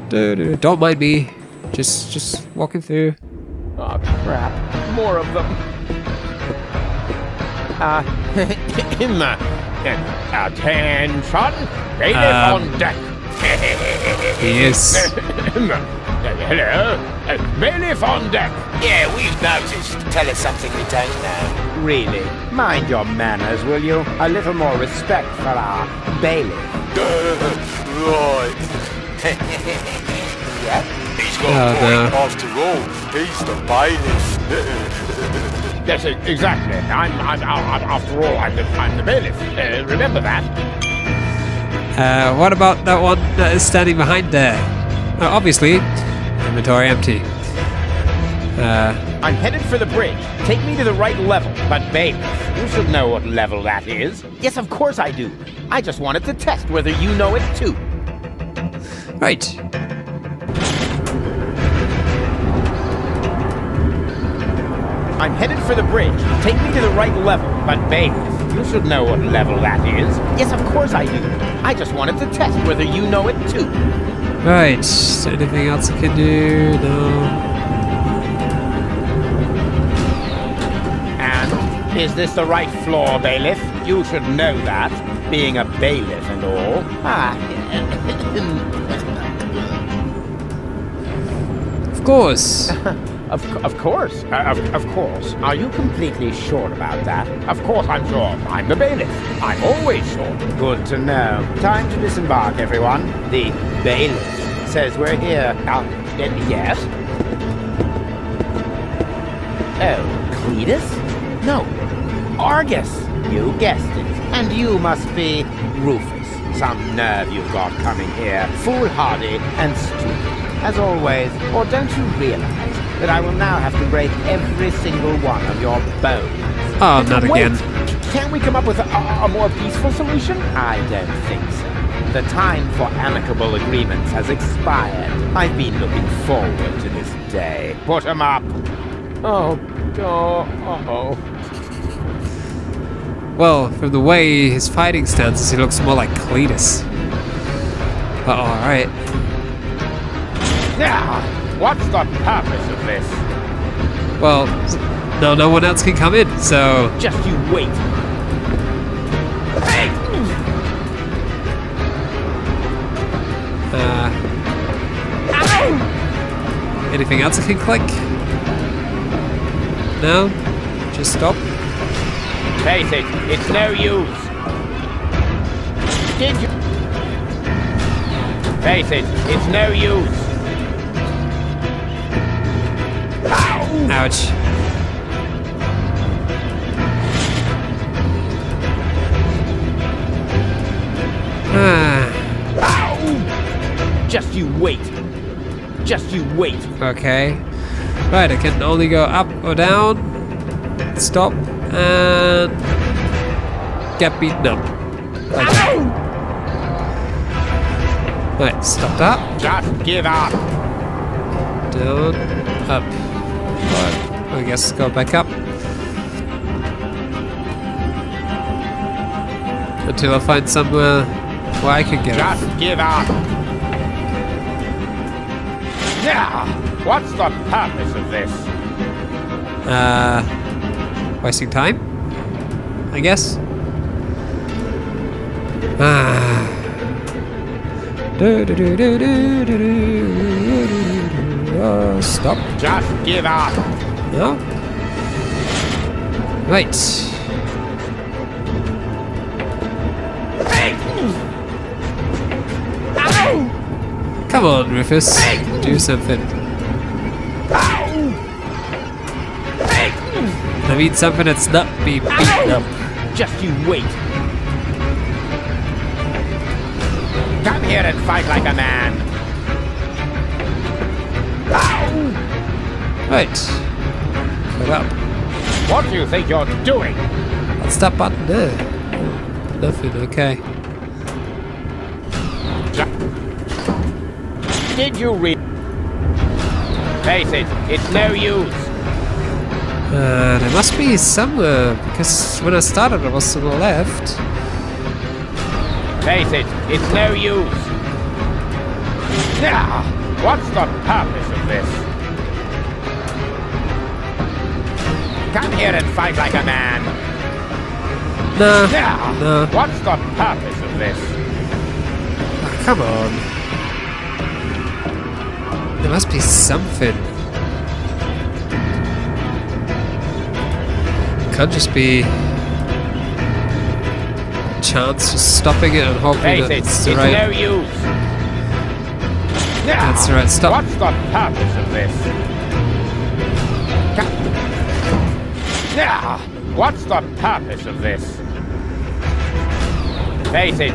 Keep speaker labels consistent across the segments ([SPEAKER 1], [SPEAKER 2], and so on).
[SPEAKER 1] Don't mind me. Just walking through.
[SPEAKER 2] Oh crap! More of them. Attention! Bailiff on deck.
[SPEAKER 1] Yes.
[SPEAKER 2] Hello, bailiff on deck.
[SPEAKER 3] Yeah, we've noticed. Tell us something we don't know.
[SPEAKER 2] Really? Mind your manners, will you? A little more respect for our bailiff.
[SPEAKER 3] Right. Yeah? He's got a point after all. He's the bailiff.
[SPEAKER 2] Yes, exactly. I'm after all, I'm the bailiff. Remember that?
[SPEAKER 1] What about that one that is standing behind there? Obviously, inventory empty.
[SPEAKER 2] I'm headed for the bridge. Take me to the right level. But bailiff, you should know what level that is. Yes, of course I do. I just wanted to test whether you know it too.
[SPEAKER 1] Right.
[SPEAKER 2] I'm headed for the bridge. Take me to the right level. But bailiff, you should know what level that is. Yes, of course I do. I just wanted to test whether you know it too.
[SPEAKER 1] Right. Is there anything else I can do? No.
[SPEAKER 2] And is this the right floor, bailiff? You should know that, being a bailiff and all.
[SPEAKER 1] Of course.
[SPEAKER 2] Of course. Of course. Are you completely sure about that? Of course I'm sure. I'm the bailiff. I'm always sure. Good to know. Time to disembark, everyone. The bailiff says we're here. Yes? Oh, Cletus? No. Argus. You guessed it. And you must be Rufus. Some nerve you've got coming here. Foolhardy and stupid. As always. Or don't you realize that I will now have to break every single one of your bones?
[SPEAKER 1] Oh, not again.
[SPEAKER 2] Can't we come up with a more peaceful solution? I don't think so. The time for amicable agreements has expired. I've been looking forward to this day. Put him up. Oh.
[SPEAKER 1] Well, from the way his fighting stances, he looks more like Cletus. But alright.
[SPEAKER 2] Now, what's the purpose of this?
[SPEAKER 1] Well, no one else can come in, so...
[SPEAKER 2] Just you wait. Hey!
[SPEAKER 1] Anything else I can click? No? Just stop?
[SPEAKER 2] Face it, it's no use. Did you... Face it, it's no use.
[SPEAKER 1] Ouch.
[SPEAKER 2] Just you wait. Just you wait.
[SPEAKER 1] Okay. Right, I can only go up or down. Stop. And... get beaten up. Like that. Right, stop that.
[SPEAKER 2] Just give up.
[SPEAKER 1] Down. Up. Right, I guess go back up. Until I find somewhere where I can get
[SPEAKER 2] Just give up. Yeah. What's the purpose of this?
[SPEAKER 1] Wasting time? I guess. Stop.
[SPEAKER 2] Just give up.
[SPEAKER 1] No? Right. Come on, Rufus. Do something. I mean something that's not being beaten up.
[SPEAKER 2] Just you wait. Come here and fight like a man.
[SPEAKER 1] Right. Put up.
[SPEAKER 2] What do you think you're doing?
[SPEAKER 1] What's that button there? Nothing, okay.
[SPEAKER 2] Did you read? Face it, it's no use.
[SPEAKER 1] There must be somewhere, because when I started I was to the left.
[SPEAKER 2] Face it, it's no use. Now, what's the purpose of this? Come here and fight like a man.
[SPEAKER 1] Nah.
[SPEAKER 2] Now,
[SPEAKER 1] No.
[SPEAKER 2] what's the purpose of this?
[SPEAKER 1] Oh, come on. There must be something. Can't just be a chance just stopping it and hoping
[SPEAKER 2] Face
[SPEAKER 1] that
[SPEAKER 2] it,
[SPEAKER 1] it's
[SPEAKER 2] it's
[SPEAKER 1] the
[SPEAKER 2] no
[SPEAKER 1] right.
[SPEAKER 2] use. Now,
[SPEAKER 1] That's the right stop.
[SPEAKER 2] what's the purpose of this? Now, what's the purpose of this? Face it,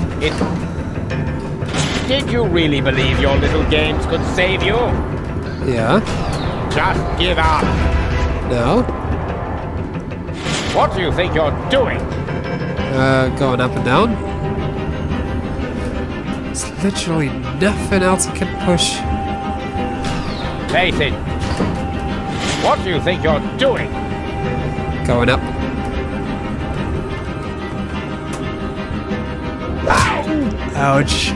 [SPEAKER 2] Did you really believe your little games could save you?
[SPEAKER 1] Yeah.
[SPEAKER 2] Just give up.
[SPEAKER 1] No.
[SPEAKER 2] What do you think you're doing?
[SPEAKER 1] Going up and down. There's literally nothing else I can push.
[SPEAKER 2] Face it. What do you think you're doing?
[SPEAKER 1] Going up. Ouch.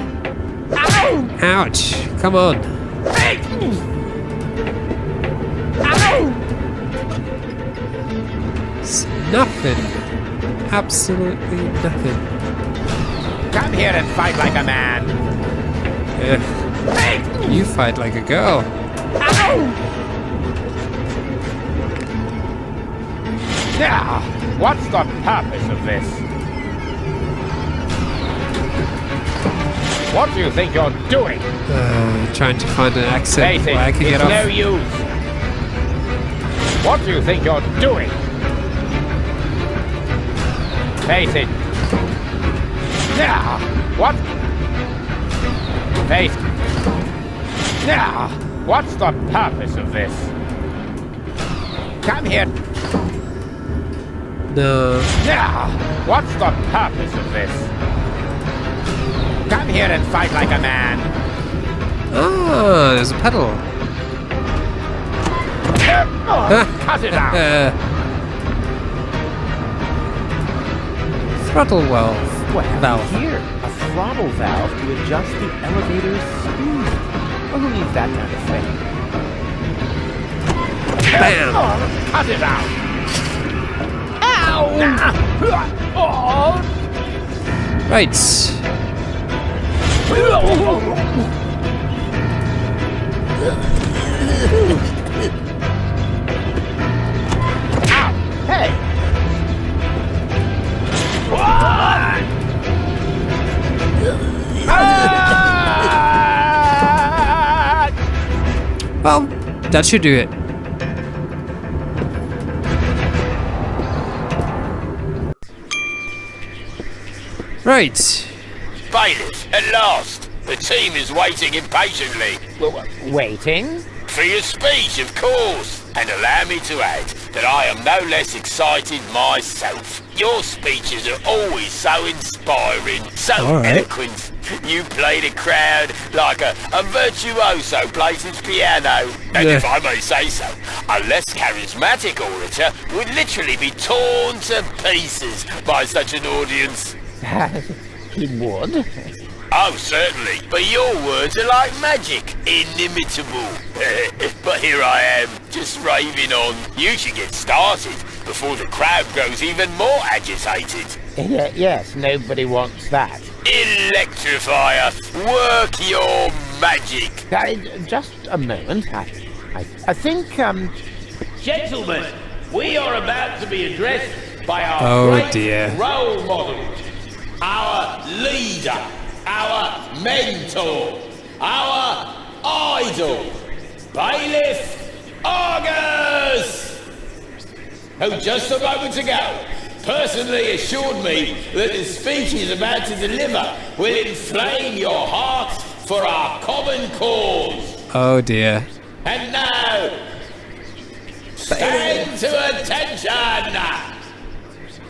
[SPEAKER 1] Ouch. Come on. It's nothing. Absolutely nothing.
[SPEAKER 2] Come here and fight like a man.
[SPEAKER 1] You fight like a girl.
[SPEAKER 2] Now, what's the purpose of this? What do you think you're doing?
[SPEAKER 1] Trying to find an exit
[SPEAKER 2] Face
[SPEAKER 1] where I
[SPEAKER 2] it,
[SPEAKER 1] can
[SPEAKER 2] it's
[SPEAKER 1] get off.
[SPEAKER 2] no use. What do you think you're doing? Face it. Now, what? Face. Now, what's the purpose of this? Come here.
[SPEAKER 1] No.
[SPEAKER 2] Now, what's the purpose of this? Come here and fight like a man.
[SPEAKER 1] Ah, there's a pedal.
[SPEAKER 2] Cut it out.
[SPEAKER 1] Throttle valve. Valve.
[SPEAKER 2] Here, a throttle valve to adjust the elevator's speed. Well, who needs that kind of thing?
[SPEAKER 1] Bam.
[SPEAKER 2] Cut it out. Ow!
[SPEAKER 1] Right.
[SPEAKER 2] Ow! Hey!
[SPEAKER 1] Well, that should do it. Right.
[SPEAKER 4] Bailiff, at last! The team is waiting impatiently.
[SPEAKER 2] Waiting?
[SPEAKER 4] For your speech, of course. And allow me to add that I am no less excited myself. Your speeches are always so inspiring, so
[SPEAKER 1] All right.
[SPEAKER 4] eloquent. You play the crowd like a virtuoso plays his piano. And
[SPEAKER 1] Yeah.
[SPEAKER 4] if I may say so, a less charismatic orator would literally be torn to pieces by such an audience.
[SPEAKER 2] He would.
[SPEAKER 4] Oh, certainly. But your words are like magic. Inimitable. But here I am, just raving on. You should get started before the crowd grows even more agitated.
[SPEAKER 2] Yes, nobody wants that.
[SPEAKER 4] Electrifier, work your magic.
[SPEAKER 2] Just a moment. I think,
[SPEAKER 5] Gentlemen, we are about to be addressed by our
[SPEAKER 1] Oh,
[SPEAKER 5] great
[SPEAKER 1] dear.
[SPEAKER 5] role model, our leader, our mentor, our idol, Bailiff Argus, who just a moment ago personally assured me that the speech he's about to deliver will inflame your hearts for our common cause.
[SPEAKER 1] Oh dear.
[SPEAKER 5] And now, stand to attention!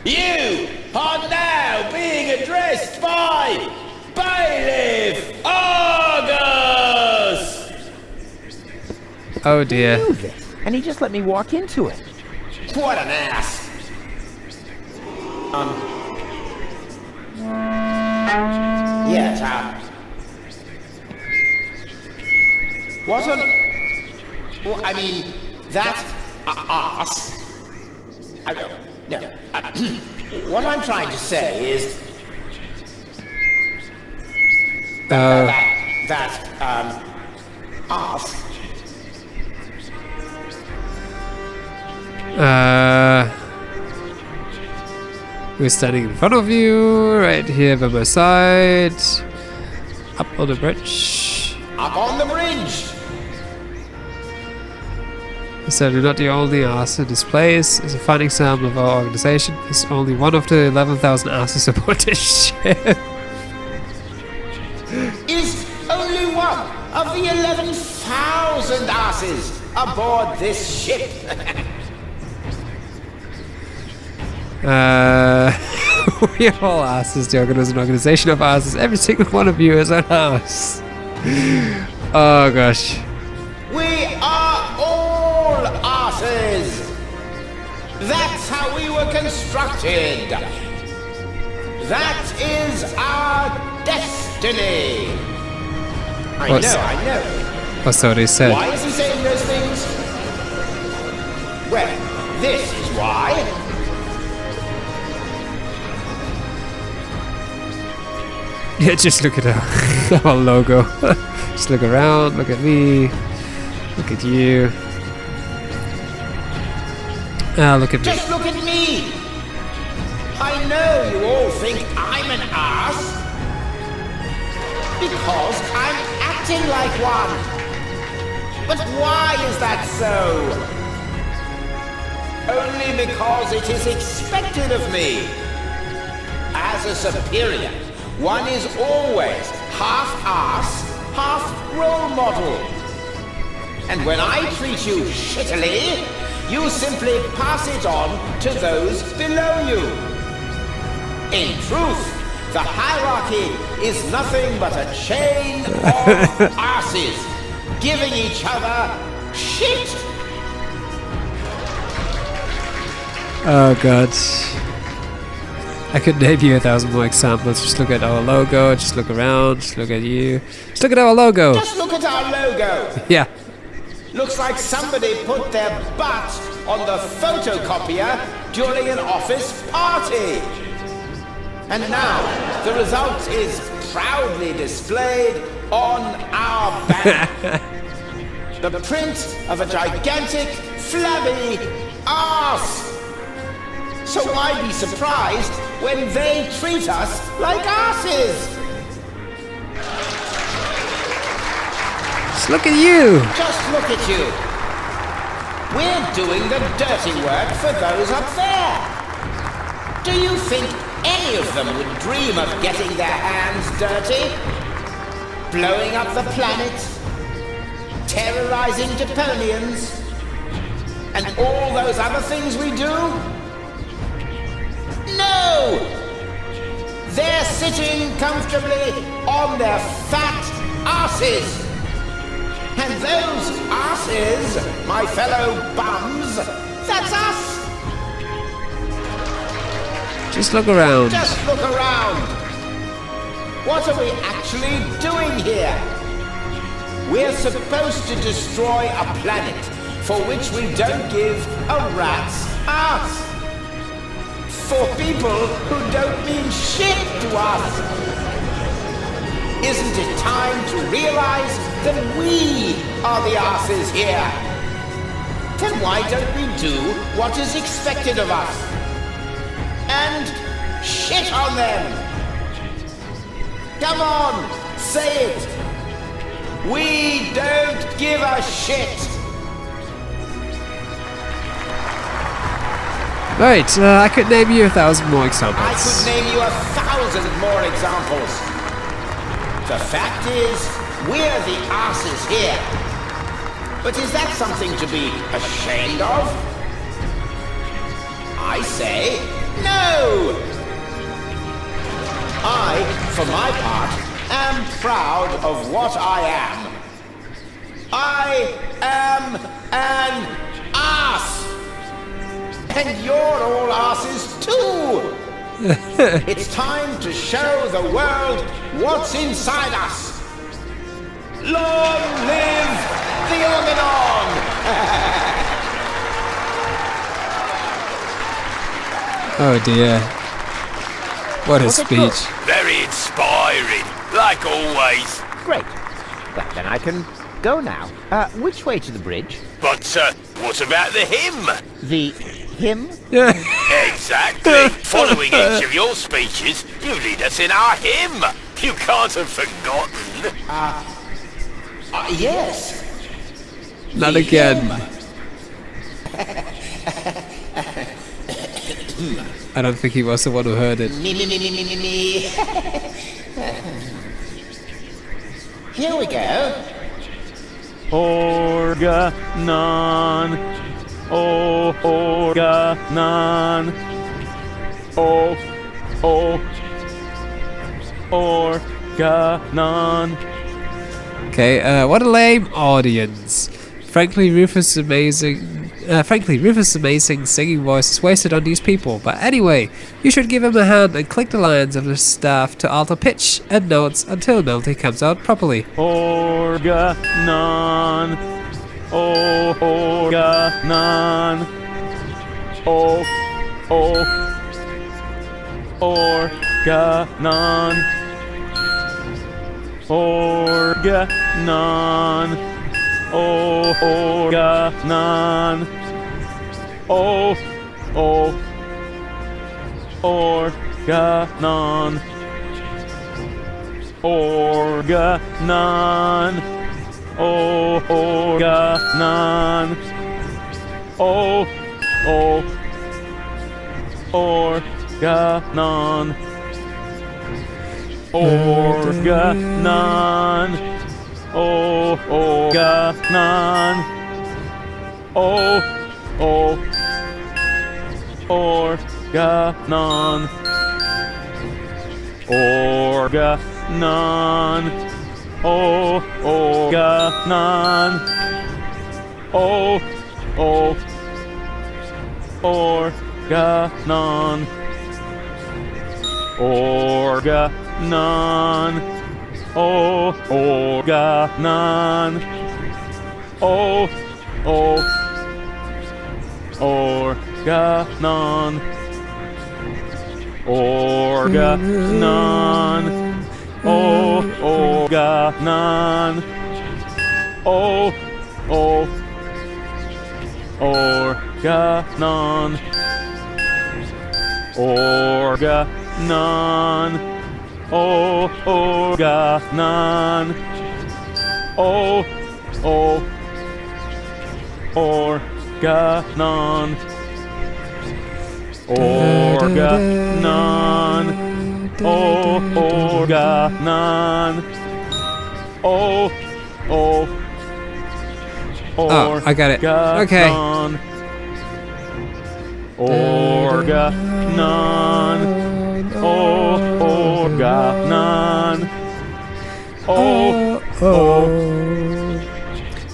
[SPEAKER 5] You are now being addressed by Bailiff Argus!
[SPEAKER 1] Oh dear.
[SPEAKER 2] do this, and he just let me walk into it.
[SPEAKER 5] What an ass!
[SPEAKER 2] What an... Well, I mean, that arse... No. What I'm trying to say is... arse...
[SPEAKER 1] We're standing in front of you, right here by my side. Up on the bridge.
[SPEAKER 2] Up on the bridge!
[SPEAKER 1] Certainly not the only arse in this place. As a fine example of our organization, is only one of the 11,000 arses aboard this ship.
[SPEAKER 2] Is only one of the 11,000 arses aboard this ship.
[SPEAKER 1] We are all asses. The Organon is an organization of asses. Every single one of you is an ass. Oh gosh.
[SPEAKER 2] We are all asses. That's how we were constructed. That is our destiny. I know.
[SPEAKER 1] Or so they said.
[SPEAKER 2] Why is he saying those things? Well, this is why.
[SPEAKER 1] Yeah, just look at our logo. Just look around, look at me, look at you. Look at me.
[SPEAKER 2] Just look at me! I know you all think I'm an ass because I'm acting like one. But why is that so? Only because it is expected of me. As a superior, one is always half ass, half role model. And when I treat you shittily, you simply pass it on to those below you. In truth, the hierarchy is nothing but a chain of asses giving each other shit.
[SPEAKER 1] Oh god. I could name you 1,000 more examples. Just look at our logo, just look around, just look at you. Just look at our logo!
[SPEAKER 2] Just look at our logo!
[SPEAKER 1] Yeah.
[SPEAKER 2] Looks like somebody put their butt on the photocopier during an office party. And now, the result is proudly displayed on our banner. The print of a gigantic, flabby arse. So why be surprised when they treat us like asses?
[SPEAKER 1] Just look at you!
[SPEAKER 2] Just look at you. We're doing the dirty work for those up there. Do you think any of them would dream of getting their hands dirty? Blowing up the planet? Terrorizing Deponians? And all those other things we do? No! They're sitting comfortably on their fat asses. And those asses, my fellow bums, that's us!
[SPEAKER 1] Just look around.
[SPEAKER 2] Just look around! What are we actually doing here? We're supposed to destroy a planet for which we don't give a rat's ass. For people who don't mean shit to us. Isn't it time to realize that we are the asses here? Then why don't we do what is expected of us? And shit on them! Come on, say it! We don't give a shit!
[SPEAKER 1] Right, I could name you 1,000 more examples.
[SPEAKER 2] I could name you 1,000 more examples. The fact is, we're the asses here. But is that something to be ashamed of? I say, no! I, for my part, am proud of what I am. I am an ass! And you're all asses too! It's time to show the world what's inside us! Long live the Organon!
[SPEAKER 1] Oh dear. What a
[SPEAKER 2] Was it good?
[SPEAKER 1] speech.
[SPEAKER 4] Very inspiring, like always.
[SPEAKER 2] Great. Well, then I can go now. Which way to the bridge?
[SPEAKER 4] But what about the hymn?
[SPEAKER 2] The hymn?
[SPEAKER 1] Yeah.
[SPEAKER 4] Exactly. Following each of your speeches, you lead us in our hymn. You can't have forgotten.
[SPEAKER 2] Yes.
[SPEAKER 1] Not again. I don't think he was the one who heard it.
[SPEAKER 2] Me. Here we go.
[SPEAKER 5] Organon. Oh, Organon. Oh, Organon.
[SPEAKER 1] Okay, what a lame audience. Frankly, Rufus' amazing singing voice is wasted on these people. But anyway, you should give him a hand and click the lines of the staff to alter pitch and notes until melody comes out properly.
[SPEAKER 5] Organon. Oh, Organon. Oh, Organon. Organon. Oh, Organon. Oh, Organon. Organon. Oh, Organon. Oh, Organon. Organon. Oh, Organon. Oh, Organon. Organon. Oh, Organon. Oh, Organon. Organon. Oh, Organon. Oh, Organon. Organon. Oh, Organon. Oh, Organon. Organon. Oh, Organon. Oh, Organon. Organon. Oh, Organon. Oh,
[SPEAKER 1] Oh, I got it. Okay.
[SPEAKER 5] Organon. Oh, Organon. Oh,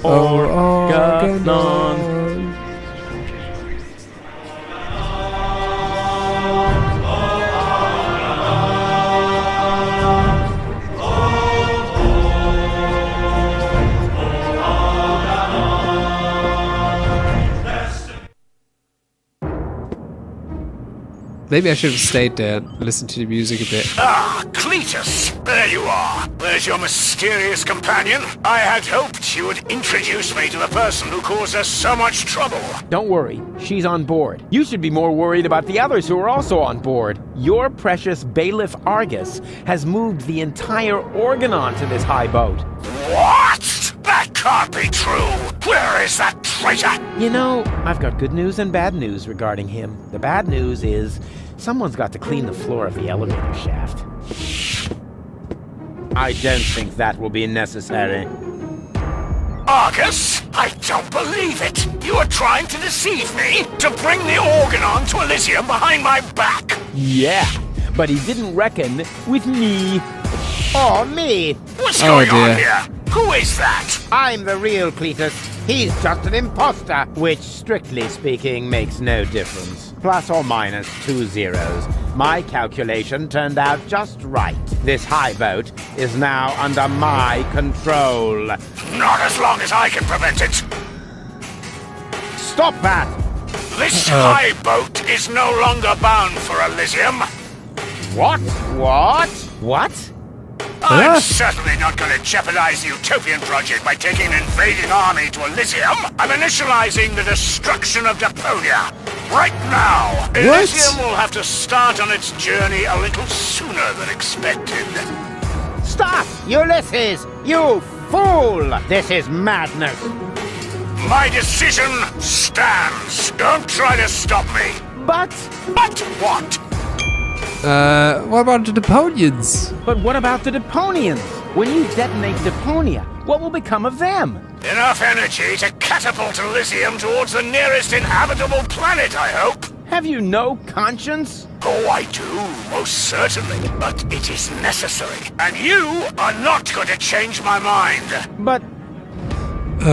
[SPEAKER 5] Organon.
[SPEAKER 1] Maybe I should have stayed there and listened to the music a bit.
[SPEAKER 4] Ah, Cletus! There you are. There's your mysterious companion. I had hoped you would introduce me to the person who caused us so much trouble.
[SPEAKER 2] Don't worry, she's on board. You should be more worried about the others who are also on board. Your precious bailiff Argus has moved the entire Organon to this high boat.
[SPEAKER 4] What? That can't be true. Where is that traitor?
[SPEAKER 2] You know, I've got good news and bad news regarding him. The bad news is someone's got to clean the floor of the elevator shaft. I don't think that will be necessary.
[SPEAKER 4] Argus? I don't believe it. You are trying to deceive me to bring the Organon to Elysium behind my back.
[SPEAKER 2] Yeah, but he didn't reckon with me. Oh, me!
[SPEAKER 4] What's going
[SPEAKER 1] dear.
[SPEAKER 4] on here? Who is that?
[SPEAKER 2] I'm the real Cletus. He's just an imposter, which, strictly speaking, makes no difference. Plus or minus 2 zeros. My calculation turned out just right. This high boat is now under my control.
[SPEAKER 6] Not as long as I can prevent it.
[SPEAKER 2] Stop that!
[SPEAKER 6] This high boat is no longer bound for Elysium.
[SPEAKER 2] What? What?
[SPEAKER 6] I'm certainly not going to jeopardize the Utopian project by taking an invading army to Elysium. I'm initializing the destruction of Deponia. Right now, Elysium will have to start on its journey a little sooner than expected.
[SPEAKER 2] Stop! Ulysses! You fool! This is madness!
[SPEAKER 6] My decision stands. Don't try to stop me.
[SPEAKER 2] But
[SPEAKER 6] what?
[SPEAKER 1] What about the Deponians?
[SPEAKER 2] But what about the Deponians? When you detonate Deponia, what will become of them?
[SPEAKER 6] Enough energy to catapult Elysium towards the nearest inhabitable planet, I hope.
[SPEAKER 2] Have you no conscience?
[SPEAKER 6] Oh, I do, most certainly. But it is necessary. And you are not going to change my mind.
[SPEAKER 2] But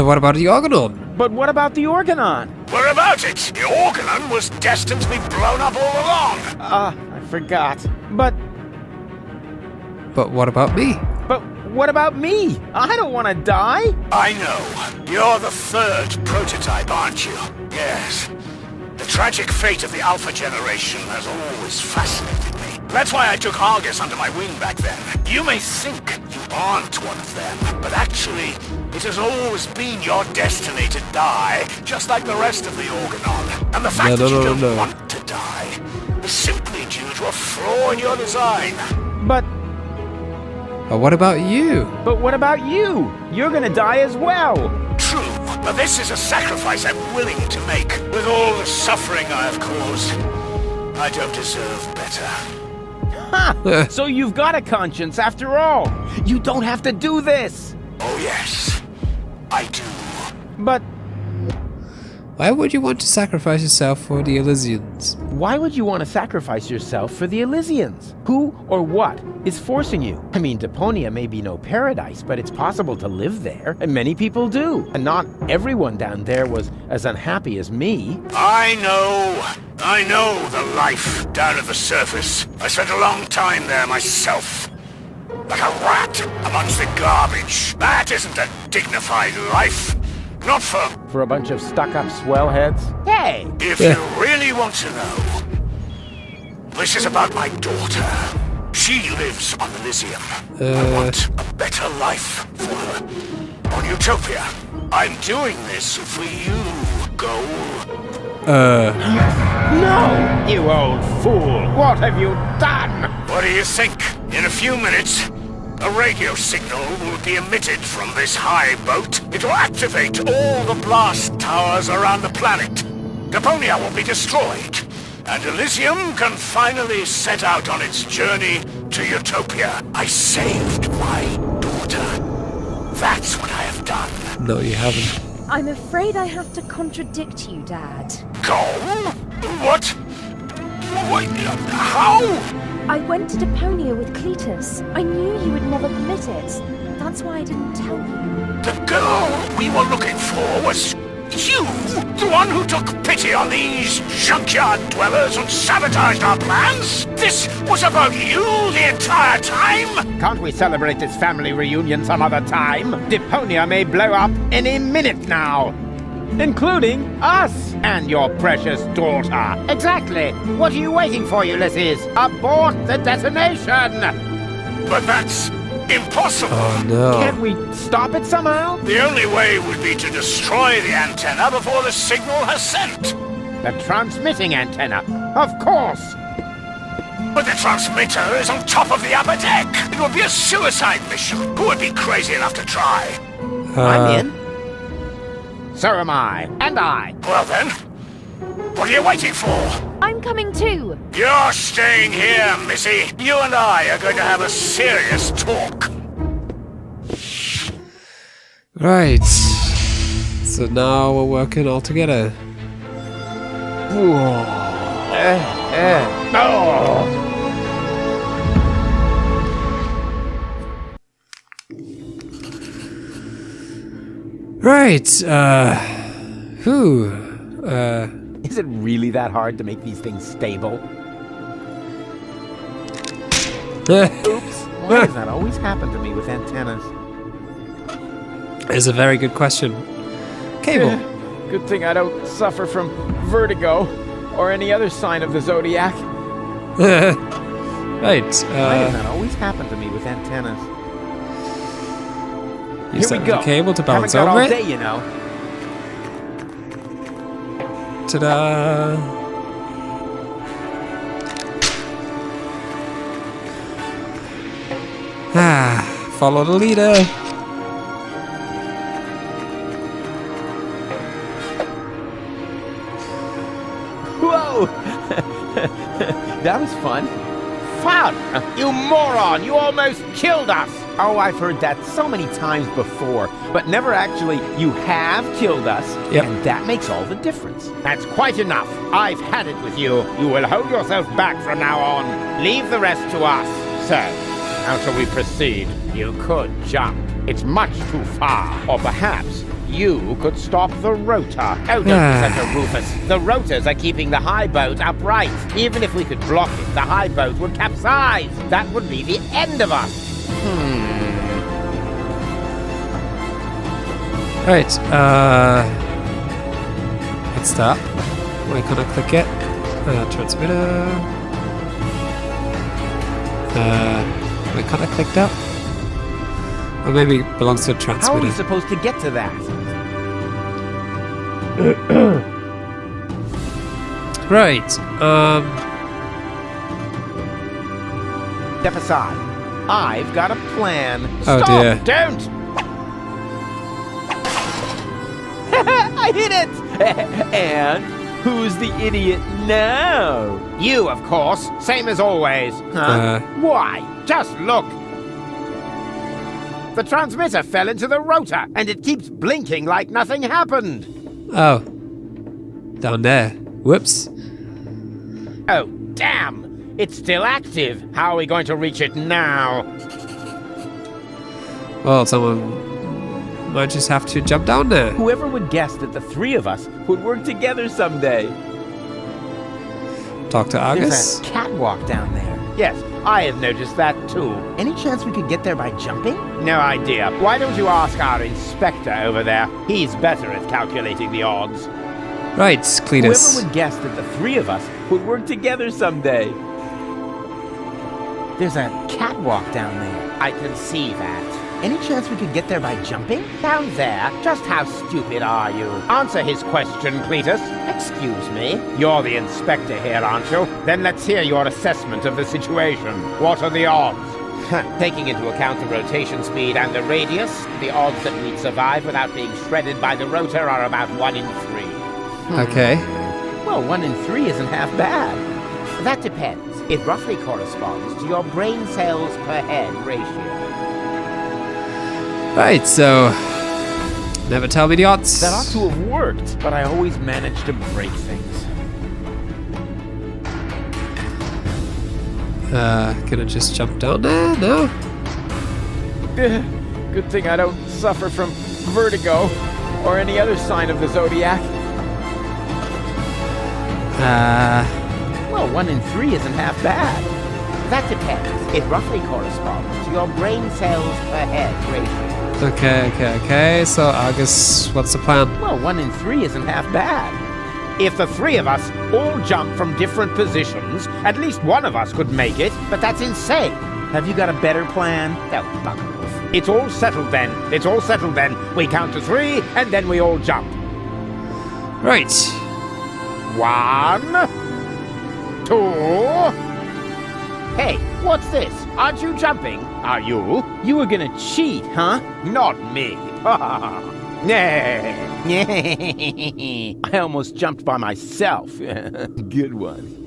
[SPEAKER 1] What about the Organon?
[SPEAKER 2] what about the Organon?
[SPEAKER 6] What about it? The Organon was destined to be blown up all along.
[SPEAKER 2] I forgot. But
[SPEAKER 1] What about me?
[SPEAKER 2] what about me? I don't want to die.
[SPEAKER 6] I know. You're the third prototype, aren't you? Yes. The tragic fate of the Alpha generation has always fascinated me. That's why I took Argus under my wing back then. You may think you aren't one of them, but actually, it has always been your destiny to die, just like the rest of the Organon. And the fact that you don't want to die is simply due to a flaw in your design.
[SPEAKER 2] But
[SPEAKER 1] What about you?
[SPEAKER 2] what about you? You're gonna die as well.
[SPEAKER 6] True, but this is a sacrifice I'm willing to make. With all the suffering I have caused, I don't deserve better.
[SPEAKER 2] Ha! So you've got a conscience after all. You don't have to do this.
[SPEAKER 6] Oh yes, I do.
[SPEAKER 2] But
[SPEAKER 1] Why would you want to sacrifice yourself for the Elysians?
[SPEAKER 2] why would you want to sacrifice yourself for the Elysians? Who or what is forcing you? I mean, Deponia may be no paradise, but it's possible to live there, and many people do. And not everyone down there was as unhappy as me.
[SPEAKER 6] I know the life down at the surface. I spent a long time there myself. Like a rat amongst the garbage. That isn't a dignified life. Not for
[SPEAKER 2] a bunch of stuck-up swellheads. Hey!
[SPEAKER 6] If you really want to know, this is about my daughter. She lives on Elysium. I want a better life for her. On Utopia. I'm doing this for you, Goal.
[SPEAKER 2] No! You old fool! What have you done?
[SPEAKER 6] What do you think? In a few minutes, a radio signal will be emitted from this high boat. It will activate all the blast towers around the planet. Deponia will be destroyed, and Elysium can finally set out on its journey to Utopia. I saved my daughter. That's what I have done.
[SPEAKER 1] No, you haven't.
[SPEAKER 7] I'm afraid I have to contradict you, Dad.
[SPEAKER 6] Go? What? How?
[SPEAKER 7] I went to Deponia with Cletus. I knew you would never permit it. That's why I didn't tell you.
[SPEAKER 6] The girl we were looking for was you, the one who took pity on these junkyard dwellers and sabotaged our plans? This was about you the entire time?
[SPEAKER 2] Can't we celebrate this family reunion some other time? Deponia may blow up any minute now. Including us and your precious daughter. Exactly. What are you waiting for, Ulysses? Abort the detonation!
[SPEAKER 6] But that's impossible.
[SPEAKER 1] Oh no.
[SPEAKER 2] Can't we stop it somehow?
[SPEAKER 6] The only way would be to destroy the antenna before the signal has sent.
[SPEAKER 2] The transmitting antenna. Of course.
[SPEAKER 6] But the transmitter is on top of the upper deck. It would be a suicide mission. Who would be crazy enough to try?
[SPEAKER 2] I'm in. So am I. And I.
[SPEAKER 6] Well then, what are you waiting for?
[SPEAKER 7] I'm coming too.
[SPEAKER 6] You're staying here, Missy. You and I are going to have a serious talk.
[SPEAKER 1] Right. So now we're working all together. Right.
[SPEAKER 2] Is it really that hard to make these things stable? Oops. Why does that always happen to me with antennas?
[SPEAKER 1] Is a very good question. Cable.
[SPEAKER 8] Good thing I don't suffer from vertigo or any other sign of the zodiac.
[SPEAKER 1] Right.
[SPEAKER 2] Why does that always happen to me with antennas?
[SPEAKER 1] You set
[SPEAKER 2] go.
[SPEAKER 1] the cable to bounce
[SPEAKER 2] Haven't got
[SPEAKER 1] over
[SPEAKER 2] all
[SPEAKER 1] it.
[SPEAKER 2] day, you know.
[SPEAKER 1] Ta-da! Follow the leader.
[SPEAKER 2] Whoa! That was fun. Fun? You moron! You almost killed us! Oh, I've heard that so many times before, but never actually, you have killed us,
[SPEAKER 1] Yep.
[SPEAKER 2] and that makes all the difference. That's quite enough. I've had it with you. You will hold yourself back from now on. Leave the rest to us. So, how shall we proceed? You could jump. It's much too far. Or perhaps you could stop the rotor. Oh, don't be such a Rufus. The rotors are keeping the high boat upright. Even if we could block it, the high boat would capsize. That would be the end of us.
[SPEAKER 1] Right. Let's start. Why can't I click it? Transmitter. Why can't I click that? Or maybe it belongs to a
[SPEAKER 2] How are we
[SPEAKER 1] transmitter.
[SPEAKER 2] supposed to get to that?
[SPEAKER 1] Right.
[SPEAKER 2] Step aside. I've got a plan.
[SPEAKER 1] Oh,
[SPEAKER 2] Stop!
[SPEAKER 1] dear.
[SPEAKER 2] Don't! I hit it! And who's the idiot now? You, of course. Same as always. Huh? Why? Just look. The transmitter fell into the rotor, and it keeps blinking like nothing happened.
[SPEAKER 1] Oh. Down there. Whoops.
[SPEAKER 2] Oh, damn! It's still active. How are we going to reach it now?
[SPEAKER 1] Well, someone might just have to jump down there.
[SPEAKER 2] Whoever would guess that the three of us would work together someday?
[SPEAKER 1] Talk to Argus.
[SPEAKER 2] There's a catwalk down there. Yes, I have noticed that too. Any chance we could get there by jumping? No idea. Why don't you ask our inspector over there? He's better at calculating the odds.
[SPEAKER 1] Right, Cletus.
[SPEAKER 2] Whoever would guess that the three of us would work together someday? There's a catwalk down there. I can see that. Any chance we could get there by jumping? Down there? Just how stupid are you? Answer his question, Cletus. Excuse me? You're the inspector here, aren't you? Then let's hear your assessment of the situation. What are the odds? Taking into account the rotation speed and the radius, the odds that we'd survive without being shredded by the rotor are about 1 in 3.
[SPEAKER 1] Okay.
[SPEAKER 2] Well, 1 in 3 isn't half bad. That depends. It roughly corresponds to your brain cells per head ratio.
[SPEAKER 1] Right, so never tell me the odds.
[SPEAKER 2] That ought to have worked, but I always manage to break things.
[SPEAKER 1] Can I just jump down there? No?
[SPEAKER 8] Good thing I don't suffer from vertigo or any other sign of the zodiac.
[SPEAKER 2] Well, 1 in 3 isn't half bad. That depends. It roughly corresponds to your brain cells per head ratio.
[SPEAKER 1] Okay. So, Argus, what's the plan?
[SPEAKER 2] Well, 1 in 3 isn't half bad. If the three of us all jump from different positions, at least one of us could make it, but that's insane. Have you got a better plan? Oh, bugger off. It's all settled then. We count to 3, and then we all jump.
[SPEAKER 1] Right.
[SPEAKER 2] 1, 2... Hey, what's this? Aren't you jumping? Are you? You were gonna cheat, huh? Not me. I almost jumped by myself. Good one.